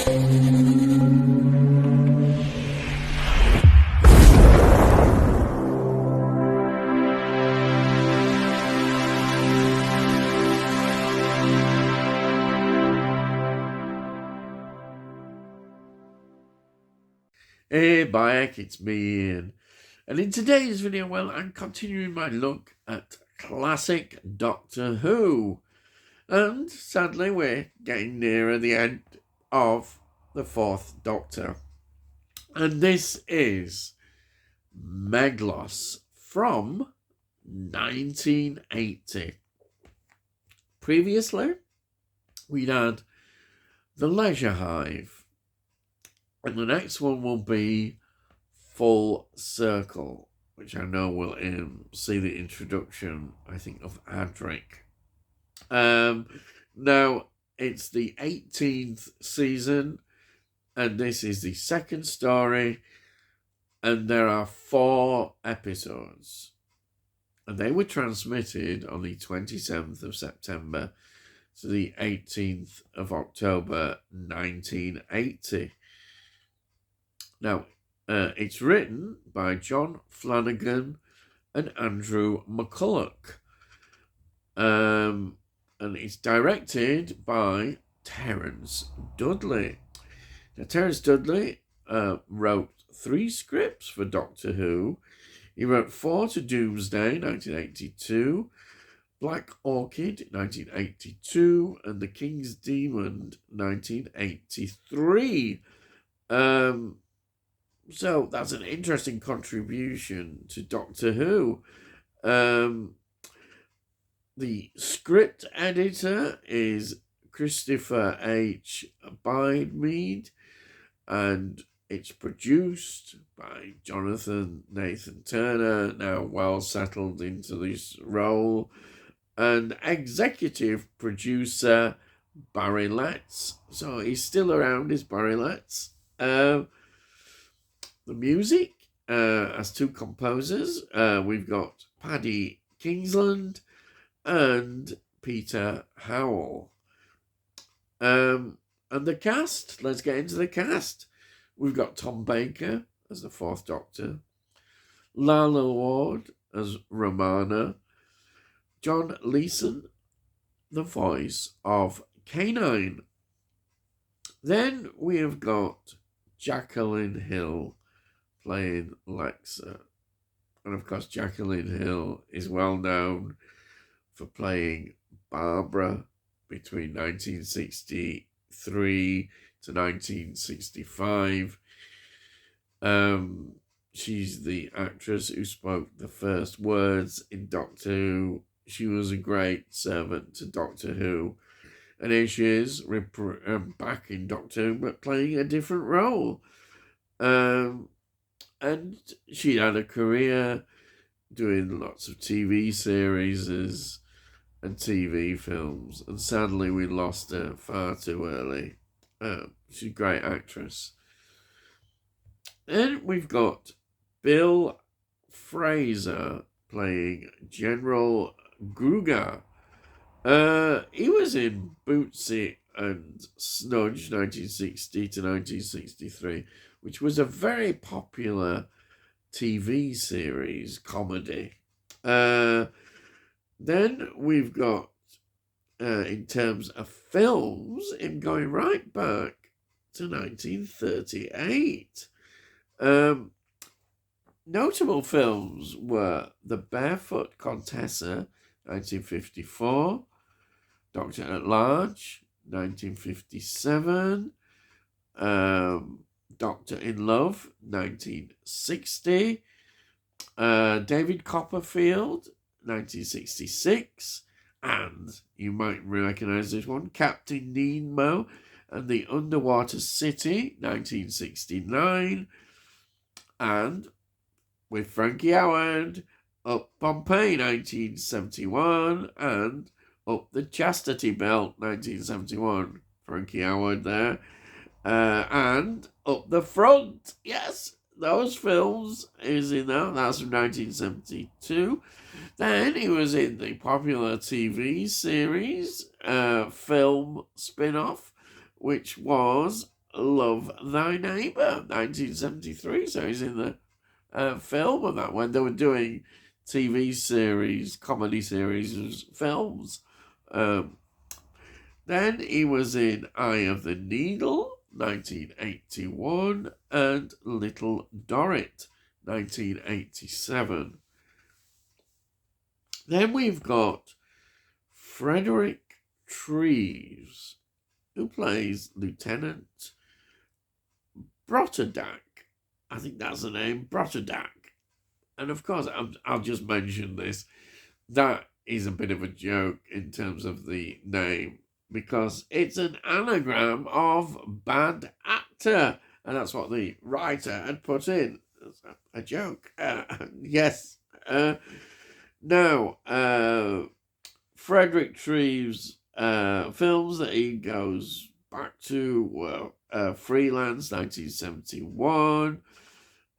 Hey, Bayek, it's me, Ian. And in today's video, well, I'm continuing my look at classic Doctor Who. And sadly, we're getting nearer the end of the fourth Doctor. And this is Meglos from 1980. Previously, we'd had The Leisure Hive. And the next one will be Full Circle, which I know will see the introduction, I think, of Adric. Now, it's the 18th season, and this is the second story, and there are 4 episodes. And they were transmitted on the 27th of September to the 18th of October, 1980. Now, it's written by John Flanagan and Andrew McCulloch. And it's directed by Terence Dudley. Now, Terence Dudley wrote 3 scripts for Doctor Who. He wrote 4 to Doomsday, 1982, Black Orchid, 1982, and The King's Demon, 1983. So that's an interesting contribution to Doctor Who. The script editor is Christopher H. Bidmead, and it's produced by Jonathan Nathan Turner, now well settled into this role, and executive producer Barry Letts. So he's still around, is Barry Letts. The music has 2 composers. We've got Paddy Kingsland and Peter Howell. And the cast, let's get into the cast. We've got Tom Baker as the 4th Doctor, Lalla Ward as Romana, John Leeson, the voice of K9. Then we have got Jacqueline Hill playing Lexa. And of course, Jacqueline Hill is well known for playing Barbara between 1963 to 1965. She's the actress who spoke the first words in Doctor Who. She was a great servant to Doctor Who. And here she is, back in Doctor Who, but playing a different role. And she had a career doing lots of TV series and TV films. And sadly, we lost her far too early. She's a great actress. Then we've got Bill Fraser playing General Gruger. He was in Bootsy and Snudge, 1960 to 1963, which was a very popular TV series, comedy. Then we've got, in terms of films, him going right back to 1938. Notable films were The Barefoot Contessa, 1954, Doctor at Large, 1957, Doctor in Love, 1960, David Copperfield, 1966, and you might recognize this one, Captain Nemo and the Underwater City, 1969, and with Frankie Howard, Up Pompeii, 1971, and Up the Chastity Belt, 1971. Frankie Howard there. And Up the Front, yes, those films is in there. That's from 1972. Then he was in the popular TV series, film spin-off, which was Love Thy Neighbour, 1973. So he's in the film of that when they were doing TV series, comedy series, films. Then he was in Eye of the Needle, 1981, and Little Dorrit, 1987. Then we've got Frederick Treves, who plays Lieutenant Brotadak. I think that's the name, Brotadak. And of course, I'll just mention this. That is a bit of a joke in terms of the name, because it's an anagram of bad actor. And that's what the writer had put in. It's a joke. Yes. Now, Frederick Treves' films that he goes back to Freelance, 1971.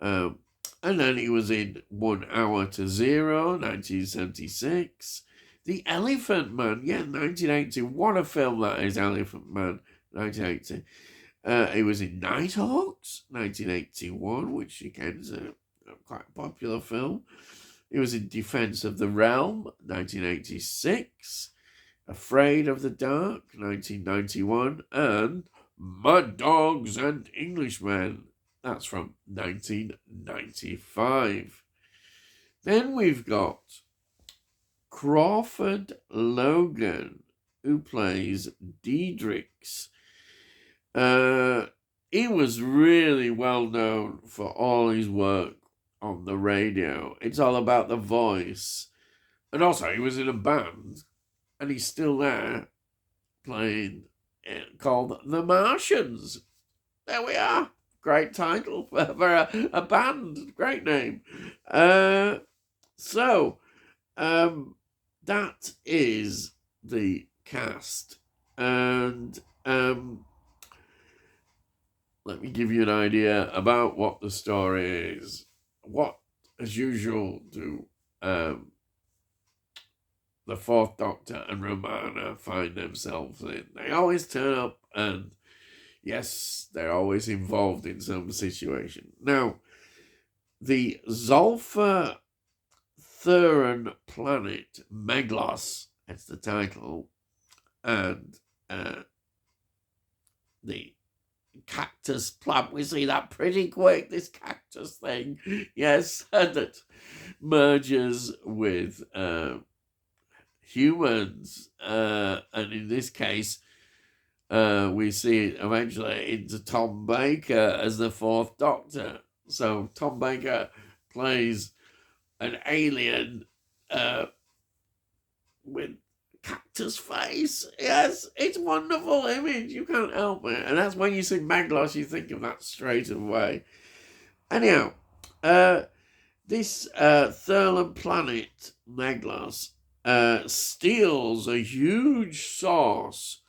And then he was in 1 Hour to Zero, 1976. The Elephant Man, 1980. What a film that is, Elephant Man, 1980. He was in Nighthawks, 1981, which again is a quite popular film. He was in Defense of the Realm, 1986. Afraid of the Dark, 1991. And Mud Dogs and Englishmen. That's from 1995. Then we've got Crawford Logan, who plays Diedrichs. He was really well known for all his work on the radio. It's all about the voice. And also, he was in a band, and he's still there, playing, called The Martians. There we are. Great title for a band. Great name. So, that is the cast. And let me give you an idea about what the story is. What, as usual, do the Fourth Doctor and Romana find themselves in? They always turn up and, yes, they're always involved in some situation. Now, the Zolfa Thuran planet, Meglos, that's the title, and the cactus plant, we see that pretty quick, this cactus thing, yes, that merges with humans, and in this case, we see it eventually into Tom Baker as the Fourth Doctor. So Tom Baker plays an alien with cactus face. Yes, it's a wonderful image. You can't help it. And that's when you see Meglos, you think of that straight away. Anyhow, this Thurlan planet, Meglos, steals a huge source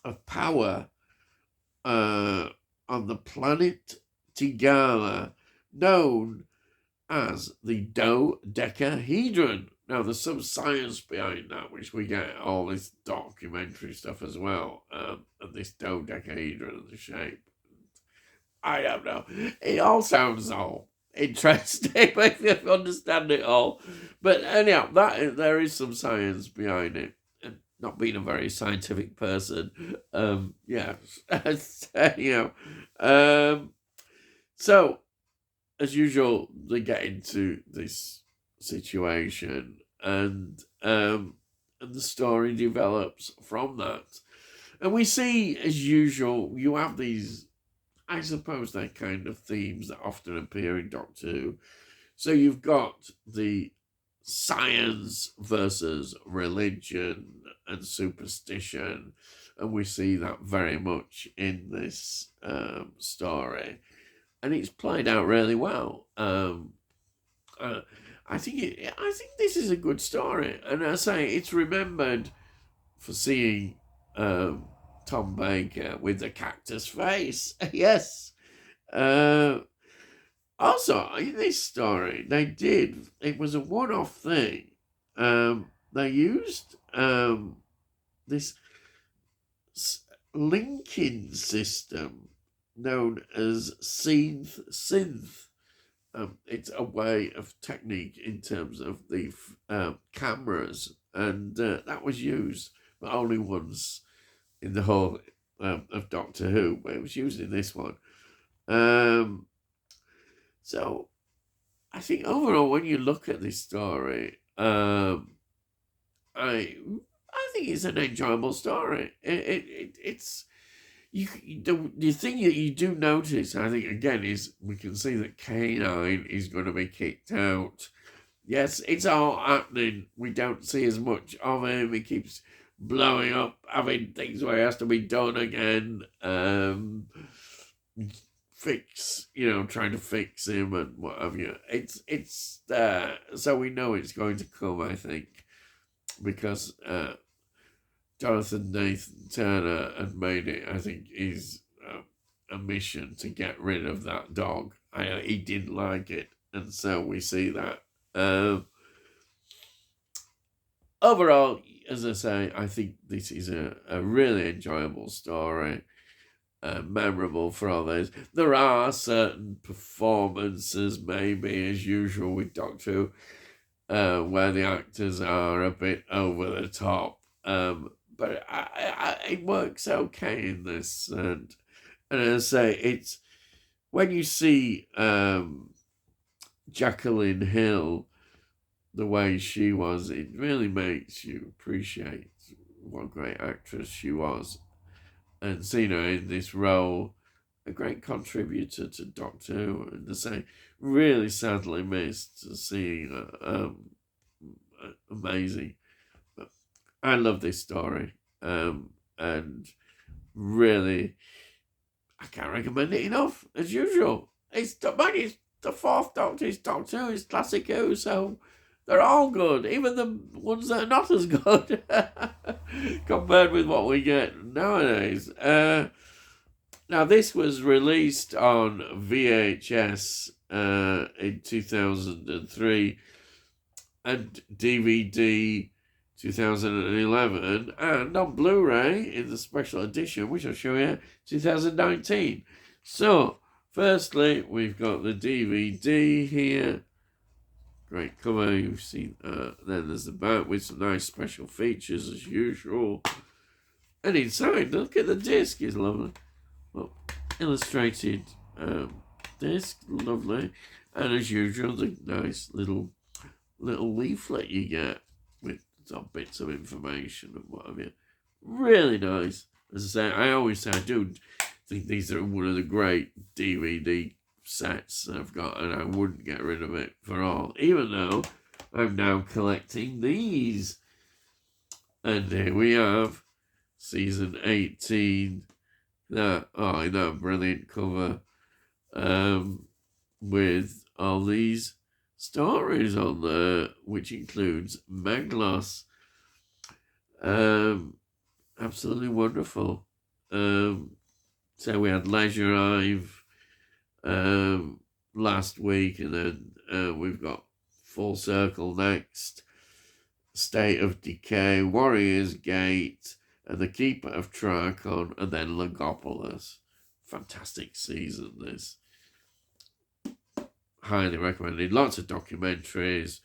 of power on the planet Tigala, known as the dodecahedron. Now, there's some science behind that, which we get all this documentary stuff as well, of this dodecahedron, the shape. I don't know. It all sounds all interesting if you understand it all. But anyhow, there is some science behind it. And not being a very scientific person, yeah. So, as usual, they get into this situation, and the story develops from that. And we see, as usual, you have these, I suppose they're kind of themes that often appear in Doctor Who. So you've got the science versus religion and superstition, and we see that very much in this story. And it's played out really well. I think this is a good story, and I say it's remembered for seeing Tom Baker with the cactus face. Yes. Also, in this story, it was a one-off thing. They used this linking system known as synth. It's a way of technique in terms of the cameras, and that was used, but only once in the whole of Doctor Who, but it was used in this one. So I think overall, when you look at this story, I think it's an enjoyable story. It's the thing that you do notice, I think, again, is we can see that K9 is going to be kicked out. Yes, it's all happening. We don't see as much of him. He keeps blowing up, having things where he has to be done again. Trying to fix him and what have you. It's so we know it's going to come, I think, because Jonathan Nathan Turner had made it, I think, is a mission to get rid of that dog. He didn't like it, and so we see that. Overall, as I say, I think this is a really enjoyable story, memorable for all those. There are certain performances, maybe as usual with Doctor Who, where the actors are a bit over the top. But it works okay in this, and as I say, it's when you see Jacqueline Hill the way she was, it really makes you appreciate what a great actress she was, and seeing her in this role, a great contributor to Doctor Who, and to say, really sadly missed seeing her. Amazing. I love this story, and really, I can't recommend it enough. As usual, it's the fourth Doctor. It's Doctor Who. It's classic Who, so they're all good, even the ones that are not as good compared with what we get nowadays. Now, this was released on VHS in 2003 and DVD 2011, and on Blu-ray in the special edition, which I'll show you, 2019. So, firstly, we've got the DVD here. Great cover, you've seen. Then there's the back with some nice special features as usual. And inside, look at the disc, it's lovely. Well, illustrated disc, lovely. And as usual, the nice little leaflet you get with some bits of information and what have you. Really nice. As I say, I always say I do think these are one of the great DVD sets I've got, and I wouldn't get rid of it for all, even though I'm now collecting these. And here we have season 18. That brilliant cover with all these stories on there, which includes Meglos. Absolutely wonderful. So we had Leisure Hive last week, and then we've got Full Circle next, State of Decay, Warrior's Gate, and The Keeper of Tricon, and then Logopolis. Fantastic season, this. Highly recommended. Lots of documentaries,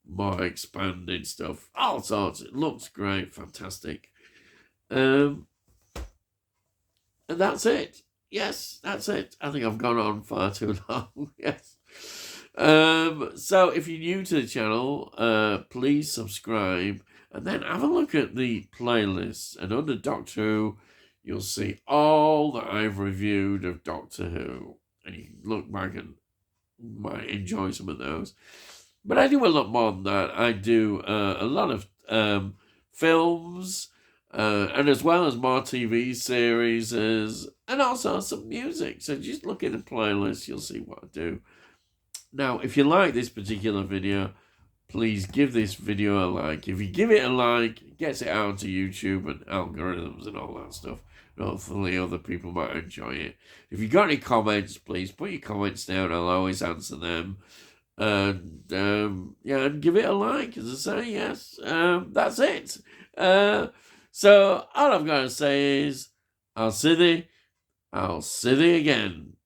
more expanded stuff, all sorts. It looks great, fantastic. And that's it. Yes, that's it. I think I've gone on far too long. Yes. So if you're new to the channel, please subscribe and then have a look at the playlists. And under Doctor Who, you'll see all that I've reviewed of Doctor Who. And you can look back and might enjoy some of those. But I do a lot more than that. I do a lot of films, and as well as more TV series, and also some music. So just look at the playlist, you'll see what I do. Now, if you like this particular video, please give this video a like. If you give it a like, it gets it out to YouTube and algorithms and all that stuff. Hopefully other people might enjoy it. If you got any comments, please put your comments down. I'll always answer them. And and give it a like, as I say. Yes, that's it. So all I've got to say is, I'll see thee I'll see thee again.